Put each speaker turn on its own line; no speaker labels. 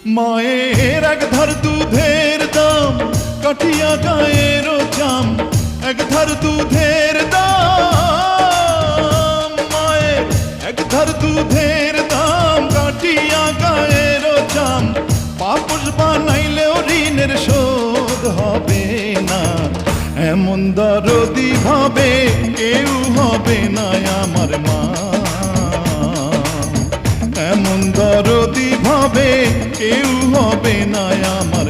মায়ের এক ধার দুধের দাম কাঠিয়া গায়ের চাম, এক ধার দুধের দাম, মায়ের এক ধার দুধের দাম কাঠিয়া গায়ের চাম, পাপস বানাইলেও ঋণের শোধ হবে না। এমন দরদি ভাবে কেউ হবে না আমার মা, এমন দরদি ভাবে কেউ হবে না আমার